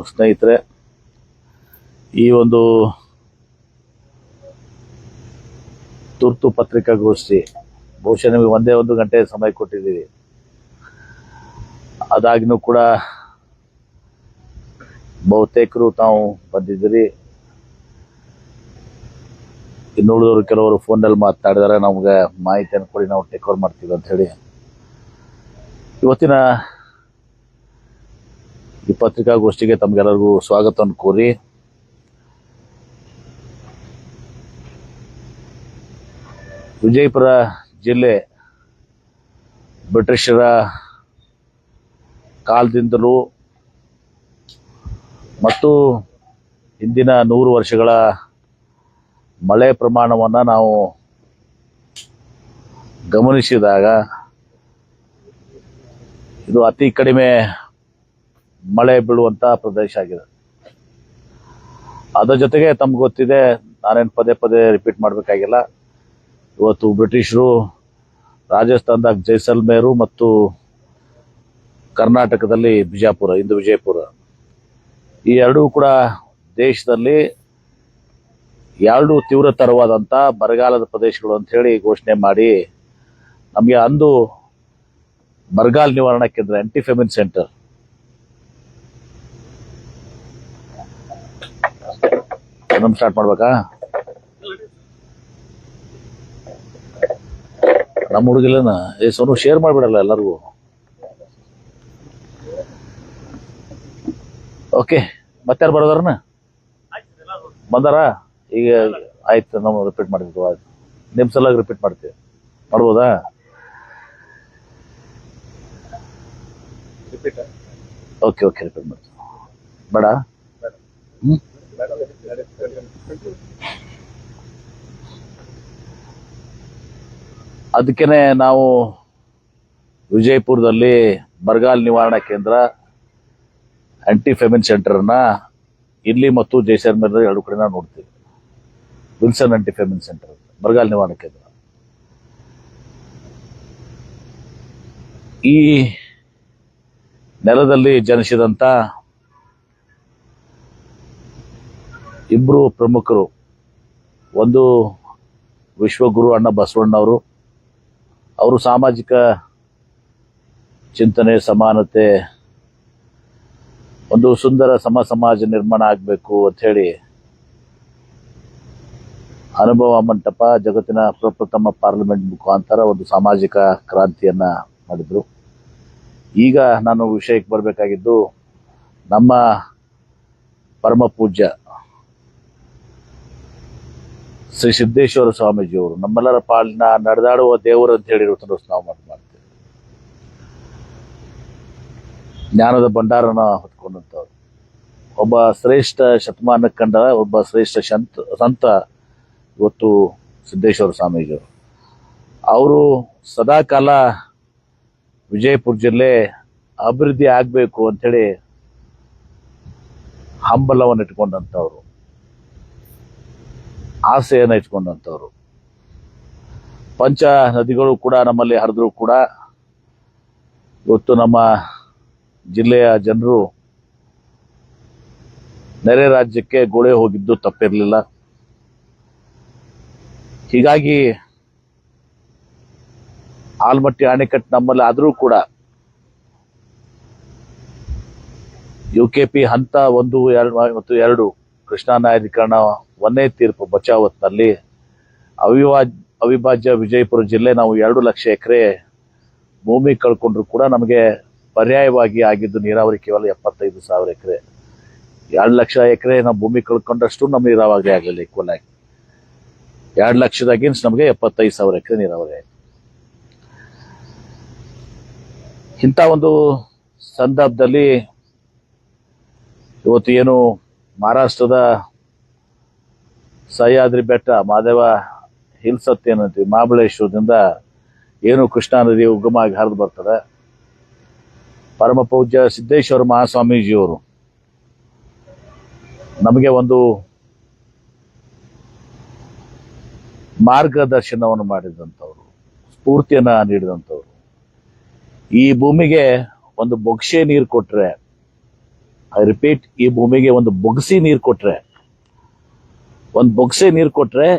ಸ್ನೇಹಿತರೆ, ಈ ಒಂದು ತುರ್ತು ಪತ್ರಿಕಾಗೋಷ್ಠಿ ಬಹುಶಃ ನಿಮಗೆ ಒಂದೇ 1 ಗಂಟೆ ಸಮಯ ಕೊಟ್ಟಿದ್ದೀವಿ. ಅದಾಗಿನೂ ಕೂಡ ಬಹುತೇಕರು ತಾವು ಬಂದಿದ್ದೀರಿ. ಇನ್ನುಳಿದವರು ಕೆಲವರು ಫೋನಲ್ಲಿ ಮಾತಾಡಿದಾರೆ, ನಮಗೆ ಮಾಹಿತಿಯನ್ನು ಕೊಡಿ, ನಾವು ಟೇಕ್ ಓವರ್ ಮಾಡ್ತೀವಿ ಅಂತ ಹೇಳಿ. ಇವತ್ತಿನ ಈ ಪತ್ರಿಕಾಗೋಷ್ಠಿಗೆ ತಮಗೆಲ್ಲರಿಗೂ ಸ್ವಾಗತವನ್ನು ಕೋರಿ ವಿಜಯಪುರ ಜಿಲ್ಲೆ ಬ್ರಿಟಿಷರ ಕಾಲದಿಂದಲೂ ಮತ್ತು ಹಿಂದಿನ 100 ವರ್ಷಗಳ ಮಳೆ ಪ್ರಮಾಣವನ್ನು ನಾವು ಗಮನಿಸಿದಾಗ ಇದು ಅತಿ ಕಡಿಮೆ ಮಳೆ ಬೀಳುವಂಥ ಪ್ರದೇಶ ಆಗಿದೆ. ಅದರ ಜೊತೆಗೆ ತಮ್ಗೆ ಗೊತ್ತಿದೆ, ನಾನೇನು ಪದೇ ಪದೇ ರಿಪೀಟ್ ಮಾಡಬೇಕಾಗಿಲ್ಲ, ಇವತ್ತು ಬ್ರಿಟಿಷರು ರಾಜಸ್ಥಾನದಾಗ ಜೈಸಲ್ಮೇರು ಮತ್ತು ಕರ್ನಾಟಕದಲ್ಲಿ ಬಿಜಾಪುರ, ಇಂದು ವಿಜಯಪುರ, ಈ ಎರಡೂ ಕೂಡ ದೇಶದಲ್ಲಿ 2 ತೀವ್ರತರವಾದಂಥ ಬರಗಾಲದ ಪ್ರದೇಶಗಳು ಅಂತ ಹೇಳಿ ಘೋಷಣೆ ಮಾಡಿ ನಮಗೆ ಅಂದು ಬರಗಾಲ ನಿವಾರಣಾ ಕೇಂದ್ರ ಆಂಟಿ ಫೆಮಿನ್ ಸೆಂಟರ್ ಸ್ಟಾರ್ಟ್ ಮಾಡ್ಬೇಕಾ? ನಮ್ಮ ಹುಡುಗಿಲ್ಲನ ಸೋನು ಶೇರ್ ಮಾಡಿಬಿಡಲ್ಲ ಎಲ್ಲರಿಗೂ. ಓಕೆ, ಮತ್ತಾರು ಬರೋದಾರನ ಬಂದಾರ? ಈಗ ಆಯ್ತು, ನಾವು ರಿಪೀಟ್ ಮಾಡಿದ್ವಿ. ಆಯ್ತು, ನಿಮ್ಮ ಸಲ ರಿಪೀಟ್ ಮಾಡ್ತೀವಿ. ಮಾಡ್ಬೋದಾ? ಓಕೆ ಓಕೆ, ರಿಪೀಟ್ ಮಾಡ್ತೀವಿ. ಬೇಡ? ಅದಕ್ಕೇನೆ ನಾವು ವಿಜಯಪುರದಲ್ಲಿ ಬರಗಾಲ ನಿವಾರಣಾ ಕೇಂದ್ರ ಆಂಟಿ ಫೆಮಿನ್ ಸೆಂಟರ್ನ ಇಲ್ಲಿ ಮತ್ತು ಜೈಸಲ್ಮೇರ್ 2 ಕಡೆ ನಾವು ನೋಡ್ತೀವಿ. ವಿಲ್ಸನ್ ಆಂಟಿ ಫೆಮಿನ್ ಸೆಂಟರ್ ಬರಗಾಲ ನಿವಾರಣಾ ಕೇಂದ್ರ. ಈ ನೆಲದಲ್ಲಿ ಜನಿಸಿದಂಥ ಇಬ್ಬರು ಪ್ರಮುಖರು, ಒಂದು ವಿಶ್ವಗುರು ಅಣ್ಣ ಬಸವಣ್ಣವರು, ಅವರು ಸಾಮಾಜಿಕ ಚಿಂತನೆ, ಸಮಾನತೆ, ಒಂದು ಸುಂದರ ಸಮಾಜ ನಿರ್ಮಾಣ ಆಗಬೇಕು ಅಂತ ಹೇಳಿ ಅನುಭವ ಮಂಟಪ ಜಗತ್ತಿನ ಪ್ರಪ್ರಥಮ ಪಾರ್ಲಿಮೆಂಟ್ ಮುಖಾಂತರ ಒಂದು ಸಾಮಾಜಿಕ ಕ್ರಾಂತಿಯನ್ನ ಮಾಡಿದ್ರು. ಈಗ ನಾನು ವಿಷಯಕ್ಕೆ ಬರಬೇಕಾಗಿದ್ದು, ನಮ್ಮ ಪರಮ ಪೂಜ್ಯ ಶ್ರೀ ಸಿದ್ದೇಶ್ವರ ಸ್ವಾಮೀಜಿಯವರು ನಮ್ಮೆಲ್ಲರ ಪಾಲಿನ ನಡೆದಾಡುವ ದೇವರು ಅಂತ ಹೇಳಿ ನಾವು ಮಾಡ್ತೇವೆ. ಜ್ಞಾನದ ಭಂಡಾರನ ಹೊತ್ಕೊಂಡಂಥವ್ರು, ಒಬ್ಬ ಶ್ರೇಷ್ಠ ಶತಮಾನಕ್ಕೆ ಕಂಡ ಒಬ್ಬ ಶ್ರೇಷ್ಠ ಸಂತ ಇವತ್ತು ಸಿದ್ದೇಶ್ವರ ಸ್ವಾಮೀಜಿಯವರು. ಅವರು ಸದಾಕಾಲ ವಿಜಯಪುರ ಜಿಲ್ಲೆ ಅಭಿವೃದ್ಧಿ ಆಗಬೇಕು ಅಂಥೇಳಿ ಹಂಬಲವನ್ನು ಇಟ್ಕೊಂಡಂಥವ್ರು, ಆಸೆಯನ್ನು ಇಟ್ಕೊಂಡಂಥವ್ರು. ಪಂಚ ನದಿಗಳು ಕೂಡ ನಮ್ಮಲ್ಲಿ ಹರಿದ್ರು ಕೂಡ ಇವತ್ತು ನಮ್ಮ ಜಿಲ್ಲೆಯ ಜನರು ನೆರೆ ರಾಜ್ಯಕ್ಕೆ ಗೋಳೆ ಹೋಗಿದ್ದು ತಪ್ಪಿರಲಿಲ್ಲ. ಹೀಗಾಗಿ ಆಲ್ಮಟ್ಟಿ ಅಣೆಕಟ್ಟು ನಮ್ಮಲ್ಲಿ ಆದರೂ ಕೂಡ UKP ಹಂತ 1, 2 ಮತ್ತು 2 ಕೃಷ್ಣಾ ನ್ಯಾಯಾಧೀಕರಣ 1ನೇ ತೀರ್ಪು ಬಚಾವತ್ನಲ್ಲಿ ಅವಿಭಾಜ್ಯ ವಿಜಯಪುರ ಜಿಲ್ಲೆ ನಾವು 2 ಲಕ್ಷ ಎಕರೆ ಭೂಮಿ ಕಳ್ಕೊಂಡ್ರು ಕೂಡ ನಮಗೆ ಪರ್ಯಾಯವಾಗಿ ಆಗಿದ್ದು ನೀರಾವರಿ ಕೇವಲ 75,000 ಎಕರೆ. 2 ಲಕ್ಷ ಎಕರೆ ನಾವು ಭೂಮಿ ಕಳ್ಕೊಂಡಷ್ಟು ನಮ್ಮ ನೀರಾವರಿ ಆಗಲಿಲ್ಲ. ಈಕ್ವಲ್ ಆಗಿ 2 ಲಕ್ಷದಾಗಿನ ನಮಗೆ 75,000 ಎಕರೆ ನೀರಾವರಿ ಆಗಿದೆ. ಇಂಥ ಒಂದು ಸಂದರ್ಭದಲ್ಲಿ ಇವತ್ತು ಏನು ಮಹಾರಾಷ್ಟ್ರದ ಸಹ್ಯಾದ್ರಿ ಬೆಟ್ಟ, ಮಹಾದೇವ ಹಿಲ್ಸ್ ಏನಂತೀವಿ, ಮಹಾಬಳೇಶ್ವರದಿಂದ ಏನು ಕೃಷ್ಣಾ ನದಿ ಉಗಮ ಆಗಿ ಹರಿದು ಬರ್ತದೆ, ಪರಮ ಪೂಜ್ಯ ಸಿದ್ದೇಶ್ವರ ಮಹಾಸ್ವಾಮೀಜಿಯವರು ನಮಗೆ ಒಂದು ಮಾರ್ಗದರ್ಶನವನ್ನು ಮಾಡಿದಂಥವ್ರು, ಸ್ಫೂರ್ತಿಯನ್ನ ನೀಡಿದಂಥವ್ರು. ಈ ಭೂಮಿಗೆ ಒಂದು ಬೊಕ್ಷೆ ನೀರು ಕೊಟ್ರೆ ಐ ರಿಪೀಟ್, ಈ ಭೂಮಿಗೆ ಒಂದು ಬೊಗಸೆ ನೀರು ಕೊಟ್ರೆ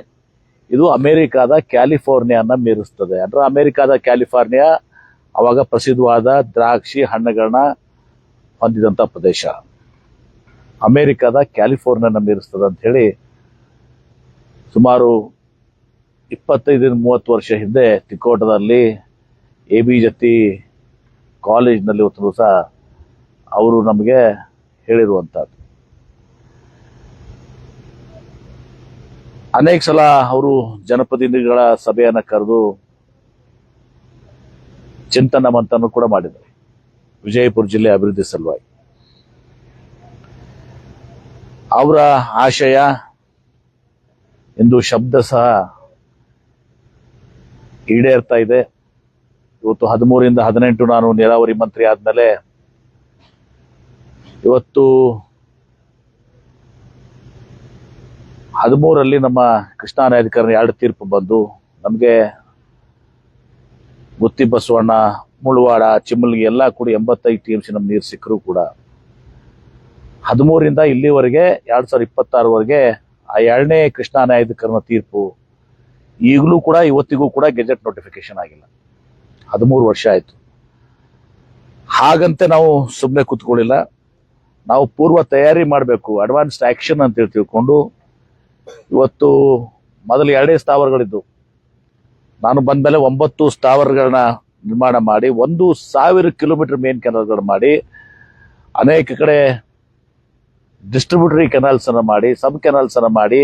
ಇದು ಅಮೆರಿಕಾದ ಕ್ಯಾಲಿಫೋರ್ನಿಯಾನ ಮೀರಿಸ್ತದೆ. ಅಂದ್ರೆ ಅಮೆರಿಕಾದ ಕ್ಯಾಲಿಫೋರ್ನಿಯಾ ಅವಾಗ ಪ್ರಸಿದ್ಧವಾದ ದ್ರಾಕ್ಷಿ ಹಣ್ಣುಗಳನ್ನ ಹೊಂದಿದಂತ ಪ್ರದೇಶ. ಅಮೆರಿಕಾದ ಕ್ಯಾಲಿಫೋರ್ನಿಯಾನ ಮೀರಿಸ್ತದೆ ಅಂತ ಹೇಳಿ ಸುಮಾರು 25-30 ವರ್ಷ ಹಿಂದೆ ತಿಕೋಟದಲ್ಲಿ AB ಜತಿ ಕಾಲೇಜ್ನಲ್ಲಿ ಒಂದು ದಿವಸ ಅವರು ನಮಗೆ ಹೇಳಿರುವಂತಹದ್ದು. ಅನೇಕ ಸಲ ಅವರು ಜನಪ್ರತಿನಿಧಿಗಳ ಸಭೆಯನ್ನ ಕರೆದು ಚಿಂತನ ಮಂಥನ ಕೂಡ ಮಾಡಿದ್ದಾರೆ ವಿಜಯಪುರ ಜಿಲ್ಲೆ ಅಭಿವೃದ್ಧಿ ಸಲುವಾಗಿ. ಅವರ ಆಶಯ ಇಂದು ಶಬ್ದ ಸಹ ಈಡೇರ್ತಾ ಇದೆ. ಇವತ್ತು 13ರಿಂದ 18 ನಾನು ನೀರಾವರಿ ಮಂತ್ರಿ ಆದ್ಮೇಲೆ ಇವತ್ತು 13ರಲ್ಲಿ ನಮ್ಮ ಕೃಷ್ಣಾ ನ್ಯಾಯಾಧಿಕರಣ 2 ತೀರ್ಪು ಬಂದು ನಮಗೆ ಗುತ್ತಿ ಬಸವಣ್ಣ, ಮುಳವಾಡ, ಚಿಮ್ಮಲ್ಗಿ ಎಲ್ಲ ಕೂಡ 85 TMC ನಮ್ಮ ನೀರು ಸಿಕ್ಕರೂ ಕೂಡ 13ರಿಂದ ಇಲ್ಲಿವರೆಗೆ 2026ವರೆಗೆ ಆ 2ನೇ ಕೃಷ್ಣಾ ನ್ಯಾಯಾಧಿಕರಣ ತೀರ್ಪು ಈಗಲೂ ಕೂಡ ಇವತ್ತಿಗೂ ಕೂಡ ಗೆಜೆಟ್ ನೋಟಿಫಿಕೇಶನ್ ಆಗಿಲ್ಲ. 13 ವರ್ಷ ಆಯ್ತು. ಹಾಗಂತೆ ನಾವು ಸುಮ್ಮನೆ ಕೂತ್ಕೊಳ್ಳಿಲ್ಲ. ನಾವು ಪೂರ್ವ ತಯಾರಿ ಮಾಡಬೇಕು, ಅಡ್ವಾನ್ಸ್ಡ್ ಆಕ್ಷನ್ ಅಂತ ತಿಳ್ಕೊಂಡು ಇವತ್ತು ಮೊದಲು 2 ಸ್ಥಾವರಗಳಿದ್ದು ನಾನು ಬಂದ್ಮೇಲೆ 9 ಸ್ಥಾವರಗಳನ್ನ ನಿರ್ಮಾಣ ಮಾಡಿ 1,000 ಕಿಲೋಮೀಟರ್ ಮೇನ್ ಕೆನಾಲ್ಗಳು ಮಾಡಿ ಅನೇಕ ಕಡೆ ಡಿಸ್ಟ್ರಿಬ್ಯೂಟರಿ ಕೆನಾಲ್ಸ್ ಅನ್ನ ಮಾಡಿ ಸಬ್ ಕೆನಾಲ್ಸ್ ಅನ್ನ ಮಾಡಿ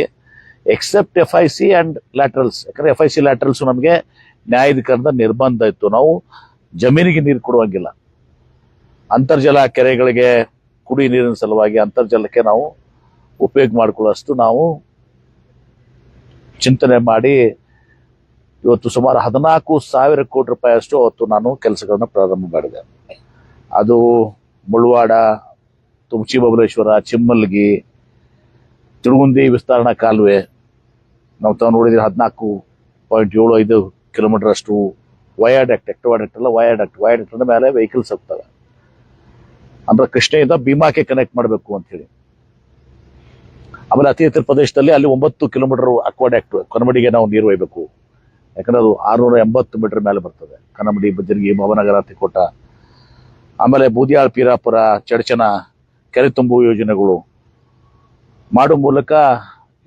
ಎಕ್ಸೆಪ್ಟ್ FIC ಅಂಡ್ ಲ್ಯಾಟ್ರಲ್ಸ್. ಯಾಕಂದ್ರೆ FIC ಲ್ಯಾಟ್ರಲ್ಸ್ ನಮಗೆ ನ್ಯಾಯಾಧಿಕರಣದ ನಿರ್ಬಂಧ ಇತ್ತು. ನಾವು ಜಮೀನಿಗೆ ನೀರು ಕೊಡುವಂಗಿಲ್ಲ. ಅಂತರ್ಜಲ ಕೆರೆಗಳಿಗೆ ಕುಡಿ ನೀರಿನ ಸಲುವಾಗಿ ಅಂತರ್ಜಲಕ್ಕೆ ನಾವು ಉಪಯೋಗ ಮಾಡಿಕೊಳ್ಳುವಷ್ಟು ನಾವು ಚಿಂತನೆ ಮಾಡಿ ಇವತ್ತು ಸುಮಾರು 14,000 ಕೋಟಿ ರೂಪಾಯಿ ಅಷ್ಟು ಅವತ್ತು ನಾನು ಕೆಲಸಗಳನ್ನ ಪ್ರಾರಂಭ ಮಾಡಿದೆ. ಅದು ಮುಳವಾಡ, ತುಮಚಿ ಬಬಲೇಶ್ವರ, ಚಿಮ್ಮಲ್ಗಿ, ತಿರುಗುಂದಿ ವಿಸ್ತರಣಾ ಕಾಲುವೆ ನಾವು ನೋಡಿದ್ರೆ 14.75 ಕಿಲೋಮೀಟರ್ ಅಷ್ಟು ವಯಾಡಕ್ಟ್, ಎಕ್ಟವಾಡಕ್ಟ್ ಅಲ್ಲ ವಯಾಡಕ್ಟ್ ಮೇಲೆ ವೆಹಿಕಲ್ಸ್ ಹೋಗ್ತವೆ. ಅಂದ್ರೆ ಕೃಷ್ಣೆಯಿಂದ ಭೀಮಾಕ್ಕೆ ಕನೆಕ್ಟ್ ಮಾಡಬೇಕು ಅಂತ ಹೇಳಿ. ಆಮೇಲೆ ಅತಿ ಎತ್ತರ ಪ್ರದೇಶದಲ್ಲಿ ಅಲ್ಲಿ 9 ಕಿಲೋಮೀಟರ್ ಅಕ್ವಾಡಕ್ಟ್ ಕನಮಡಿಗೆ ನಾವು ನೀರು ಒಯ್ಯಬೇಕು. ಯಾಕಂದ್ರೆ ಅದು 680 ಮೀಟರ್ ಮೇಲೆ ಬರ್ತದೆ. ಕನಮಡಿ, ಬಜ್ಜರ್ಗಿ, ಭವನಗರ, ತಿಕೋಟ, ಆಮೇಲೆ ಬೂದಿಯಾಳ್, ಪೀರಾಪುರ, ಚಡಚನ ಕೆರೆ ತುಂಬುವ ಯೋಜನೆಗಳು ಮಾಡೋ ಮೂಲಕ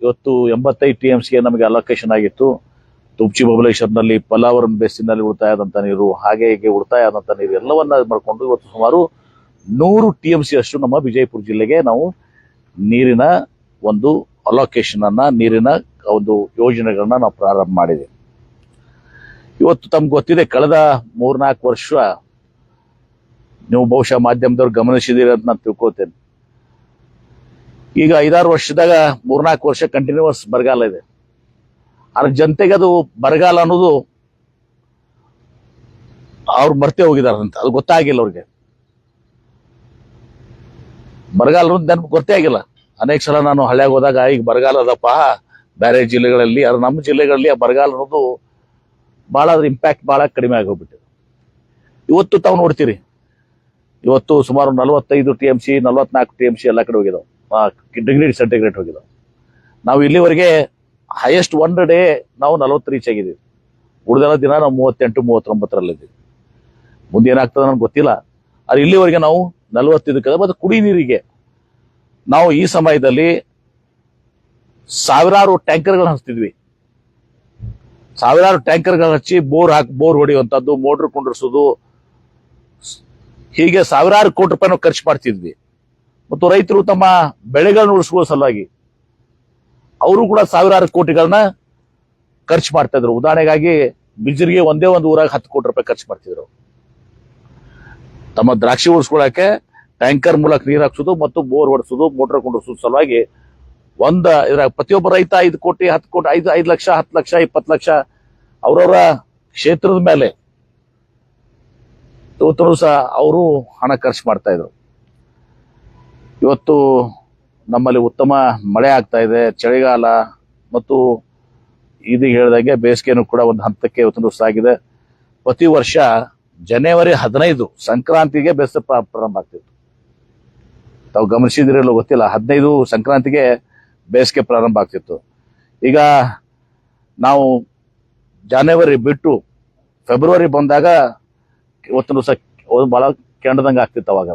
ಇವತ್ತು 85 TMCಗೆ ನಮಗೆ ಅಲೋಕೇಶನ್ ಆಗಿತ್ತು. ತುಮಚಿ ಬಬಲೇಶ್ವರ್ನಲ್ಲಿ ಪಲಾವರನ್ ಬೇಸಿನಲ್ಲಿ ಉಳಿತಾಯ ಆದಂತ ನೀರು, ಹಾಗೆ ಹೀಗೆ ಉಳಿತಾಯ ಆದಂತ ನೀರು ಎಲ್ಲವನ್ನ ಮಾಡ್ಕೊಂಡು ಇವತ್ತು ಸುಮಾರು 100 TMC ಅಷ್ಟು ನಮ್ಮ ವಿಜಯಪುರ ಜಿಲ್ಲೆಗೆ ನಾವು ನೀರಿನ ಒಂದು ಅಲೋಕೇಶನ್ ಅನ್ನ, ನೀರಿನ ಒಂದು ಯೋಜನೆಗಳನ್ನ ನಾವು ಪ್ರಾರಂಭ ಮಾಡಿದೆ. ಇವತ್ತು ತಮ್ಗೆ ಗೊತ್ತಿದೆ, ಕಳೆದ 3-4 ವರ್ಷ ನೀವು ಬಹುಶಃ ಮಾಧ್ಯಮದವ್ರು ಗಮನಿಸಿದಿರಿ ಅಂತ ನಾನು ತಿಳ್ಕೊತೇನೆ. ಈಗ 5-6 ವರ್ಷದಾಗ 3-4 ವರ್ಷ ಕಂಟಿನ್ಯೂಸ್ ಬರಗಾಲ ಇದೆ. ಆದ್ರೆ ಜನತೆಗೆ ಅದು ಬರಗಾಲ ಅನ್ನೋದು ಅವ್ರು ಮರ್ತೇ ಹೋಗಿದಾರಂತ, ಅದು ಗೊತ್ತಾಗಿಲ್ಲ ಅವ್ರಿಗೆ. ಬರಗಾಲ ಅನ್ನೋದು ನೆನಪು ಗೊತ್ತೇ ಆಗಿಲ್ಲ. ಅನೇಕ ಸಲ ನಾನು ಹಳ್ಳಿಯಾಗ ಹೋದಾಗ ಈಗ ಬರಗಾಲ ಅದಪ್ಪ ಬೇರೆ ಜಿಲ್ಲೆಗಳಲ್ಲಿ, ಅದು ನಮ್ಮ ಜಿಲ್ಲೆಗಳಲ್ಲಿ ಆ ಬರಗಾಲ ಅನ್ನೋದು ಬಹಳ ಅದ್ರ ಇಂಪ್ಯಾಕ್ಟ್ ಬಹಳ ಕಡಿಮೆ ಆಗೋಗ್ಬಿಟ್ಟಿದೆ. ಇವತ್ತು ತಾವು ನೋಡ್ತೀರಿ, ಇವತ್ತು ಸುಮಾರು 45 TMC 44 TMC ಎಲ್ಲ ಕಡೆ ಹೋಗಿದಾವೆ, ಡಿಗ್ರಿ ಸೆಂಟಿಗ್ರೇಡ್ ಹೋಗಿದಾವೆ. ನಾವು ಇಲ್ಲಿವರೆಗೆ ಹೈಯೆಸ್ಟ್ 1 ಡೇ ನಾವು 40 ರೀಚ್ ಆಗಿದ್ದೀವಿ. ಉಳಿದ ದಿನ ನಾವು 38-39 ಮುಂದೆ ಏನಾಗ್ತದೆ ನನಗೆ ಗೊತ್ತಿಲ್ಲ. ಆದ್ರೆ ಇಲ್ಲಿವರೆಗೆ ನಾವು 45 ಮತ್ತೆ ಕುಡಿ ನೀರಿಗೆ ನಾವು ಈ ಸಮಯದಲ್ಲಿ ಸಾವಿರಾರು ಟ್ಯಾಂಕರ್ಗಳನ್ನ ಹಚ್ತಿದ್ವಿ. ಸಾವಿರಾರು ಟ್ಯಾಂಕರ್ಗಳನ್ನ ಹಚ್ಚಿ ಬೋರ್ ಹೊಡೆಯುವಂತದ್ದು, ಮೋಟರ್ ಕುಂಡ್ರಿಸೋದು, ಹೀಗೆ ಸಾವಿರಾರು ಕೋಟಿ ರೂಪಾಯಿ ನಾವು ಖರ್ಚು ಮಾಡ್ತಿದ್ವಿ. ಮತ್ತು ರೈತರು ತಮ್ಮ ಬೆಳೆಗಳನ್ನ ಉಳಿಸುವ ಸಲುವಾಗಿ ಅವರು ಕೂಡ ಸಾವಿರಾರು ಕೋಟಿಗಳನ್ನ ಖರ್ಚು ಮಾಡ್ತಾ ಇದ್ರು. ಉದಾಹರಣೆಗಾಗಿ ಬಿಜರಿಗೆ ಒಂದೇ ಒಂದು ಊರಾಗ 10 ಕೋಟಿ ರೂಪಾಯಿ ಖರ್ಚು ಮಾಡ್ತಿದ್ರು. ತಮ್ಮ ದ್ರಾಕ್ಷಿ ಉಳಿಸ್ಕೊಳ್ಳಕ್ಕೆ ಟ್ಯಾಂಕರ್ ಮೂಲಕ ನೀರು ಹಾಕ್ಸೋದು ಮತ್ತು ಬೋರ್ ಹೊಡಿಸೋದು, ಮೋಟರ್ ಕುಂಡ್ರಿಸೋದು ಸಲುವಾಗಿ ಇದ್ರಾಗ ಪ್ರತಿಯೊಬ್ಬ ರೈತ 5 ಕೋಟಿ 10 ಕೋಟಿ 5 ಲಕ್ಷ 10 ಲಕ್ಷ 20 ಲಕ್ಷ ಅವರವರ ಕ್ಷೇತ್ರದ ಮೇಲೆ ಇವತ್ತು ಸಹ ಅವರು ಹಣ ಖರ್ಚು ಮಾಡ್ತಾ ಇದ್ರು. ಇವತ್ತು ನಮ್ಮಲ್ಲಿ ಉತ್ತಮ ಮಳೆ ಆಗ್ತಾ ಇದೆ. ಚಳಿಗಾಲ ಮತ್ತು ಇದೀಗ ಹೇಳಿದಾಗೆ ಬೇಸಿಗೆನೂ ಕೂಡ ಒಂದು ಹಂತಕ್ಕೆ ಇವತ್ತು ಸಾಗಿದೆ. ಪ್ರತಿ ವರ್ಷ ಜನವರಿ 15 ಸಂಕ್ರಾಂತಿಗೆ ಬೇಸಿಗೆ ಪ್ರಾರಂಭ ಆಗ್ತಿತ್ತು. ತಾವು ಗಮನಿಸಿದಿರಲ್ಲ ಗೊತ್ತಿಲ್ಲ, 15 ಸಂಕ್ರಾಂತಿಗೆ ಬೇಸಿಗೆ ಪ್ರಾರಂಭ ಆಗ್ತಿತ್ತು. ಈಗ ನಾವು ಜನವರಿ ಬಿಟ್ಟು ಫೆಬ್ರವರಿ ಬಂದಾಗ ಇವತ್ತು ಬಹಳ ಕೆಂಡದಂಗೆ ಆಗ್ತಿತ್ತು ಅವಾಗ.